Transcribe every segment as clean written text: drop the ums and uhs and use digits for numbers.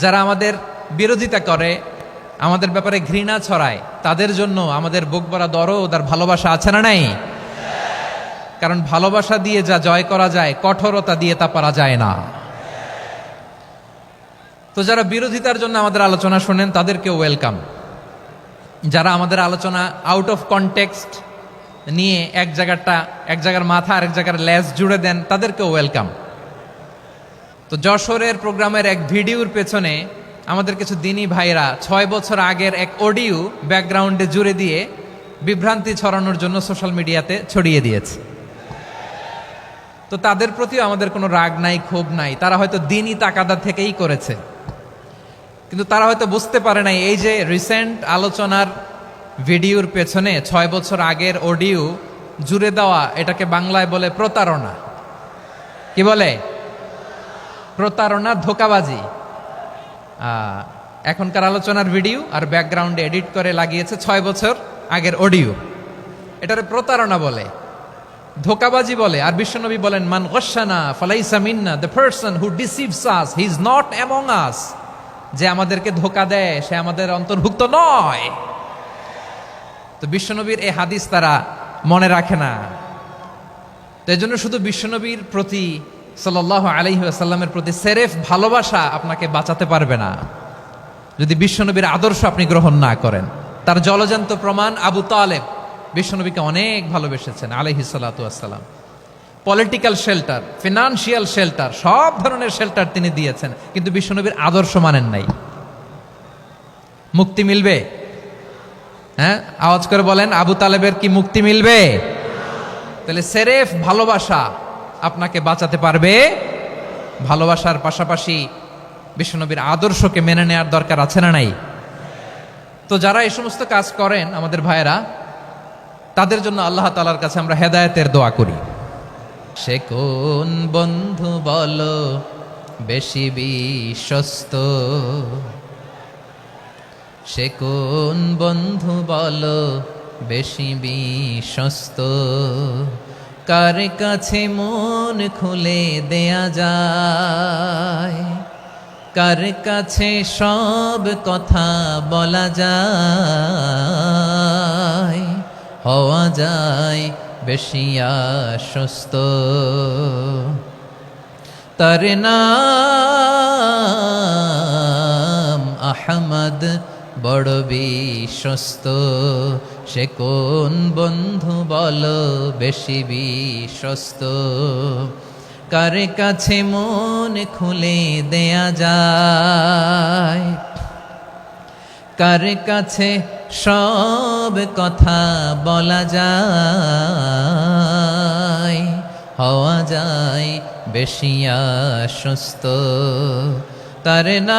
যারা আমাদের বিরোধিতা করে, আমাদের ব্যাপারে ঘৃণা ছড়ায়, তাদের জন্য আমাদের বুক ভরা দরদ আর ভালোবাসা আছে না নাই? কারণ ভালোবাসা দিয়ে যা জয় করা যায়, কঠোরতা দিয়ে তা পারা যায় না। তো যারা বিরোধিতার জন্য আমাদের আলোচনা শোনেন তাদেরকে ওয়েলকাম। যারা আমাদের আলোচনা আউট অফ কনটেক্সট নিয়ে এক জায়গার মাথা আর এক জায়গার লেজ জুড়ে দেন, তাদেরকেও ওয়েলকাম। তো যশোরের প্রোগ্রামের এক ভিডিওর পেছনে আমাদের কিছু দিনী ভাইরা 6 বছর আগের এক অডিও ব্যাকগ্রাউন্ডে জুড়ে দিয়ে বিভ্রান্তি ছড়ানোর জন্য সোশ্যাল মিডিয়াতে ছড়িয়ে দিয়েছে। তো তাদের প্রতিও আমাদের কোনো রাগ নাই, ক্ষোভ নাই। তারা হয়তো দিনই তাকাদা থেকেই করেছে, কিন্তু তারা হয়তো বুঝতে পারে নাই এই যে রিসেন্ট আলোচনার ভিডিওর পেছনে 6 বছর আগের অডিও জুড়ে দেওয়া, এটাকে বাংলায় বলে প্রতারণা। কি বলে? প্রতারণা, ধোঁকাবাজি। এখনকার আলোচনার ভিডিও আর ব্যাকগ্রাউন্ডে এডিট করে লাগিয়েছে 6 বছর আগের অডিও। এটারে প্রতারণা বলে, ধোঁকাবাজি বলে। আর বিশ্বনবী বলেন, মান গশানা ফালাইসা মিন্না, the person who deceives us he is not among us. যে আমাদেরকে ধোঁকা দেয় সে আমাদের অন্তর্ভুক্ত নয়। তো বিশ্বনবীর এই হাদিস তারা মনে রাখে না। তো এই জন্য শুধু বিশ্বনবীর প্রতি সাল্লাল্লাহু আলাইহি ওয়াসাল্লামের প্রতি সেরেফ ভালোবাসা আপনাকে বাঁচাতে পারবে না যদি বিশ্বনবীর আদর্শ আপনি গ্রহণ না করেন। তার জলজান্ত প্রমাণ, আবু তালেব বিশ্বনবীকে অনেক ভালোবেসেছেন আলাইহিস সালাতু ওয়াসসালাম। পলিটিক্যাল শেল্টার, ফিনান্সিয়াল শেল্টার, সব ধরনের শেল্টার তিনি দিয়েছেন, কিন্তু বিশ্বনবীর আদর্শ মানেন নাই। মুক্তি মিলবে? হ্যাঁ, আওয়াজ করে বলেন, আবু তালেবের কি মুক্তি মিলবে? তাহলে সেরেফ ভালোবাসা আপনাকে বাঁচাতে পারবে। ভালোবাসার পাশাপাশি বিশ্বনবীর আদর্শকে মেনে নেওয়ার দরকার আছে না নাই? তো যারা এই সমস্ত কাজ করেন আমাদের ভাইয়েরা, তাদের জন্য আল্লাহ তাআলার কাছে আমরা হেদায়েতের দোয়া করি। সে কোন বন্ধু বলো বেশি বিশ্বস্ত? সে কোন বন্ধু বলো বেশি বিশ্বস্ত? কার কাছে মন খুলে দেয়া যায়? কার কাছে সব কথা বলা যায়? হওয়া যায় বেশি আশ্বস্ত। তার নাম আহমদ, বড় বিশ্বস্ত। সে কোন বন্ধু বলো বেশি বিশ্বস্ত? কার কাছে মন খুলে দেয়া যায়? কার কাছে সব কথা বলা যায়? হওয়া যায় বেশি আশ্বস্ত। তার নাম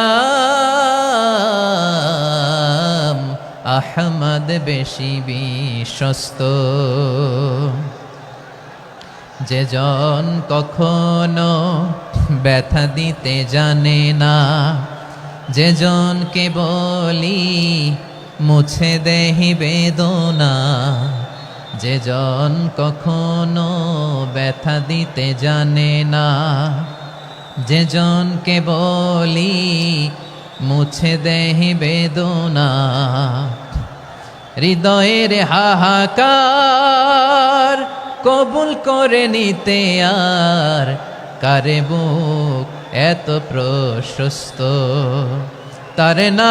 আহমদ, বেশি বিশ্বস্ত। যে জন কখনো ব্যথা দিতে জানে না, যে জনকে বলি মুছে দেহি বেদনা, যে জন কখনো ব্যথা দিতে জানে না, যে জনকে বলি মুছে দেহি বেদনা, হৃদয়ের হাহাকার কবুল করে নিতে আর কারে বুক এত প্রশস্ত? তার নাম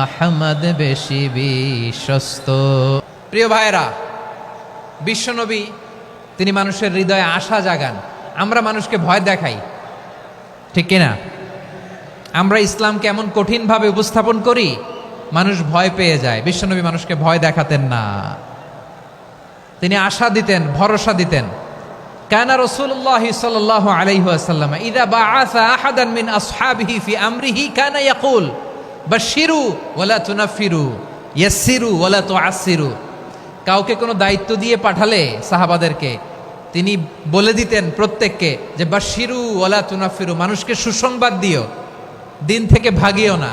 আহমদ, বেশি বিশ্বস্ত। প্রিয় ভাইরা, বিশ্বনবী তিনি মানুষের হৃদয়ে আশা জাগান। আমরা মানুষকে ভয় দেখাই, ঠিক কিনা? আমরা ইসলামকে এমন কঠিনভাবে উপস্থাপন করি, মানুষ ভয় পেয়ে যায়। বিশ্বনবী মানুষকে ভয় দেখাতেন না, তিনি আশা দিতেন, ভরসা দিতেন। কানা রাসূলুল্লাহ সাল্লাল্লাহু আলাইহি ওয়াসাল্লাম ইযা বাআসা আহাদান মিন আসহাবিহি ফি আমরিহি কানা ইয়াকুল বাশশিরু ওয়ালা তুনাফিরু, ইয়াসসিরু ওয়ালা তুআসসিরু। কাউকে কোনো দায়িত্ব দিয়ে পাঠালে সাহাবাদেরকে তিনি বলে দিতেন প্রত্যেককে যে বাশশিরু ওয়ালা তুনাফিরু, মানুষকে সুসংবাদ দিও, দিন থেকে ভাগিও না।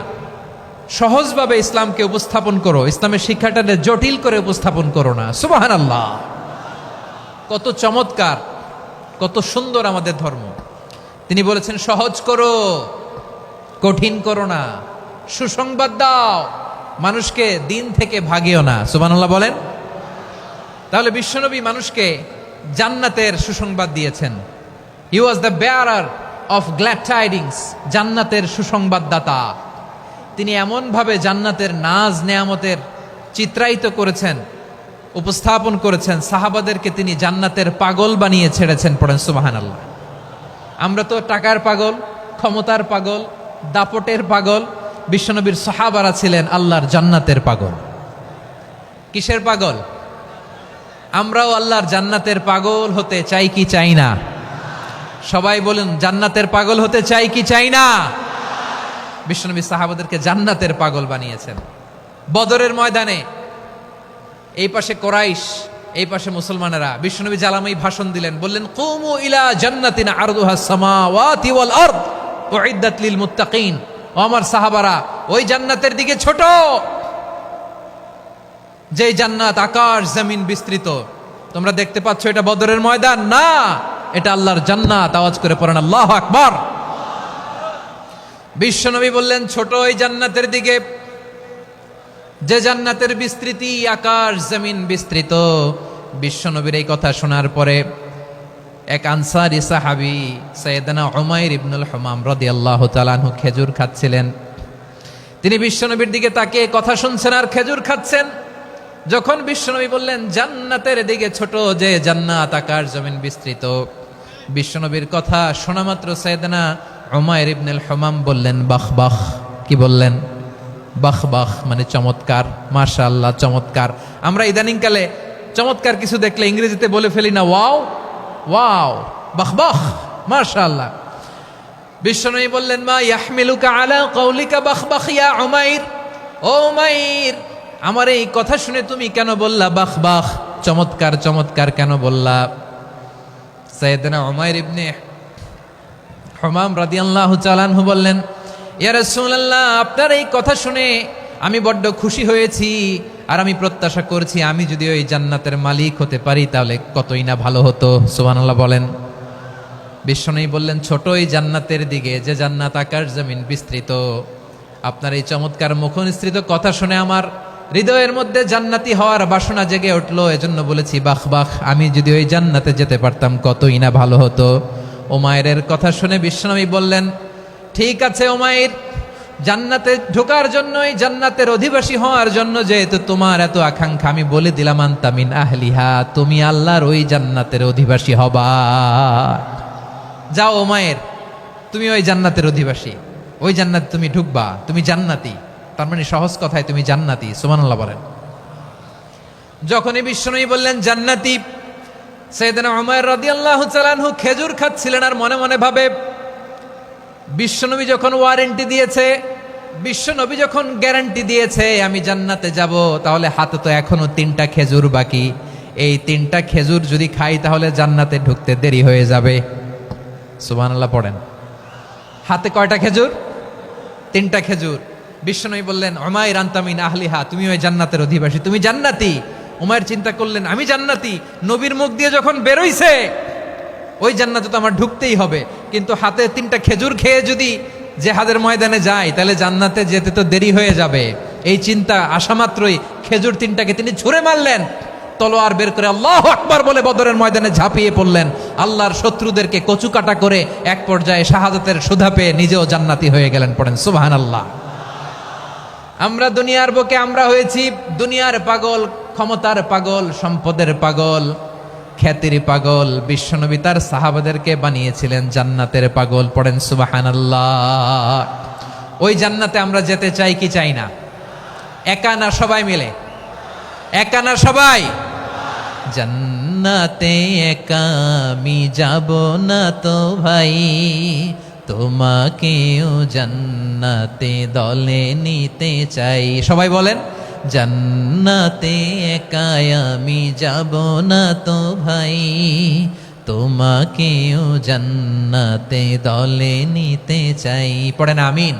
সহজভাবে ইসলামকে উপস্থাপন করো, ইসলামের শিক্ষাটাকে জটিল করে উপস্থাপন করো না। সুবহানাল্লাহ, কত চমৎকার, কত সুন্দর আমাদের ধর্ম। তিনি বলেছেন সহজ করো, কঠিন করো না, সুসংবাদ দাও, মানুষকে দিন থেকে ভাগিও না। সুবহানাল্লাহ বলেন। তাহলে বিশ্বনবী মানুষকে জান্নাতের সুসংবাদ দিয়েছেন। He was the bearer of glad tidings, জান্নাতের সুসংবাদদাতা। তিনি এমনভাবে জান্নাতের নাজ নেয়ামতের চিত্রায়িত করেছেন, উপস্থাপন করেছেন, সাহাবাদেরকে তিনি জান্নাতের পাগল বানিয়ে ছেড়েছেন। পড়েন সুবহানাল্লাহ। আমরা তো টাকার পাগল, ক্ষমতার পাগল, দাপটের পাগল। বিশ্বনবীর সাহাবারা ছিলেন আল্লাহর জান্নাতের পাগল। কিসের পাগল? আমরাও আল্লাহর জান্নাতের পাগল হতে চাই কি চাই না? সবাই বলুন, জান্নাতের পাগল হতে চাই কি চাই না? বিশ্বনবী সাহাবাদেরকে জান্নাতের পাগল বানিয়েছেন। বদরের ময়দানে এই পাশে কোরাইশ, এই পাশে মুসলমানেরা। বিশ্বনবী জালামাই ভাষণ দিলেন, বললেন কুমু ইলা জান্নাতিন আরদুহাস সামাওয়াতি ওয়াল আরদ উইদ্দাত লিল মুত্তাকিন। ও আমার সাহাবারা, ওই জান্নাতের দিকে ছোট, যে জান্নাত আকাশ জমিন বিস্তৃত। তোমরা দেখতে পাচ্ছ এটা বদরের ময়দান না, এটা আল্লাহর জান্নাত। আওয়াজ করে পড়েন আল্লাহু আকবার। বিশ্বনবী বললেন ছোট ওই জান্নাতের দিকে, যে জান্নাতের বিস্তৃতি আকাশ জমিন বিস্তৃত। বিশ্বনবীর এই কথা শোনার পরে এক আনসারী সাহাবী সাইয়েদনা উমাইর ইবনুল হুমাম রাদিয়াল্লাহু তাআলা আনহু খেজুর খাচ্ছিলেন। তিনি বিশ্বনবীর দিকে তাকিয়ে কথা শুনছেন আর খেজুর খাচ্ছেন। যখন বিশ্বনবী বললেন জান্নাতের দিকে ছোট, যে জান্নাত আকাশ জমিন বিস্তৃত, বিশ্বনবীর কথা শোনা মাত্র সাইয়েদনা উমাইর ইবনুল হুমাম বললেন বাহ বাহ। কি বললেন? বাহ বাহ মানে চমৎকার, মাশাআল্লাহ চমৎকার। আমরা ইদানিংকালে চমৎকার কিছু দেখলে ইংরেজিতে বলে ফেলি না ওয়াও ওয়াও, বাহ বাহ, মাশাআল্লাহ। বিশ্বনবী বললেন মা ইয়াহমিলুকা আলা কওলিকা বাহ বাহ ইয়া উমাইর। ও উমাইর, আমার এই কথা শুনে তুমি কেন বললা বাহ বাহ, চমৎকার চমৎকার কেন বললা? সাইয়েদনা উমাইর ইবনে হুমাম রাদিয়াল্লাহু তাআলা আনহু বললেন ইয়া রাসূলুল্লাহ, আপনার এই কথা শুনে আমি বড্ড খুশি হয়েছি, আর আমি প্রত্যাশা করছি আমি যদি ওই জান্নাতের মালিক হতে পারি তাহলে কতই না ভালো হতো। সুবহানাল্লাহ বলেন। বিশ্বনবী বললেন ছোট ওই জান্নাতের দিকে, যে জান্নাত আকাশ জমিন বিস্তৃত। আপনার এই চমৎকার মুখনিসৃত কথা শুনে আমার হৃদয়ের মধ্যে জান্নাতি হওয়ার বাসনা জেগে উঠলো, এজন্য বলেছি বাহ বাহ, আমি যদি ওই জান্নাতে যেতে পারতাম কতই না ভালো হতো। উমাইরের কথা শুনে বিশ্বনবী বললেন ঠিক আছে উমাইর, জান্নাতে ঢোকার জন্য, এই জান্নাতের অধিবাসী হওয়ার জন্য যেহেতু তোমার এত আকাঙ্ক্ষা, আমি বলে দিলাম আনতা মিন আহলিহা, তুমি আল্লাহর ওই জান্নাতের অধিবাসী হবা। যাও উমাইর, তুমি ওই জান্নাতের অধিবাসী, ওই জান্নাতে তুমি ঢুকবা, তুমি জান্নাতি। তার মানে সহজ কথায় তুমি জান্নাতি। সুবহানাল্লাহ বলেন। যখনই বিশ্বনবী বললেন জান্নাতি, সাইয়েদনা উমাইর রাদিয়াল্লাহু তাআলা আনহু খেজুর খাচ্ছিলেন আর মনে মনে ভাবে বিশ্বনবী যখন ওয়ারেন্টি দিয়েছে, বিশ্বনবী যখন গ্যারান্টি দিয়েছে আমি জান্নাতে যাব, তাহলে হাতে তো এখনো 3টা খেজুর বাকি। এই 3টা খেজুর যদি খাই তাহলে জান্নাতে ঢুকতে দেরি হয়ে যাবে। সুবহানাল্লাহ পড়েন। হাতে কয়টা খেজুর? 3টা খেজুর। বিশ্বনবী বললেন উমাইর আনতা মিন আহলিহা, তুমি ওই জান্নাতের অধিবাসী, তুমি জান্নাতি। উমাইর চিন্তা করলেন আমি জান্নাতি, নবীর মুখ দিয়ে যখন বেরোইছে ওই জান্নাতে তো আমার ঢুকতেই হবে, কিন্তু হাতে 3টা খেজুর খেয়ে যদি জিহাদের ময়দানে যাই তাহলে জান্নাতে যেতে তো দেরি হয়ে যাবে। এই চিন্তা আসা মাত্রই খেজুর 3টাকে তিনি ছুঁড়ে মারলেন, তলোয়ার বের করে আল্লাহু আকবার বলে বদরের ময়দানে ঝাঁপিয়ে পড়লেন। আল্লাহর শত্রুদেরকে কচুকাটা করে এক পর্যায়ে শাহাদাতের সুধা পেয়ে নিজেও জান্নাতি হয়ে গেলেন। পড়েন সুবহানাল্লাহ। আমরা দুনিয়ার বুকে আমরা হয়েছি দুনিয়ার পাগল, ক্ষমতার পাগল, সম্পদের পাগল, খ্যাতির পাগল। বিশ্বনবী তার সাহাবাদেরকে বানিয়েছিলেন জান্নাতের পাগল। পড়েন সুবহানাল্লাহ। ওই জান্নাতে আমরা যেতে চাই কি চাই না? একা না সবাই মিলে? একা না সবাই? জান্নাতে একা আমি যাব না তো ভাই, তোমাকেও জান্নাতে দলে নিতে চাই। সবাই বলেন জান্নাতে একা আমি যাব না তো ভাই, তোমাকেও জান্নাতে দলে নিতে চাই। পড়েন আমিন।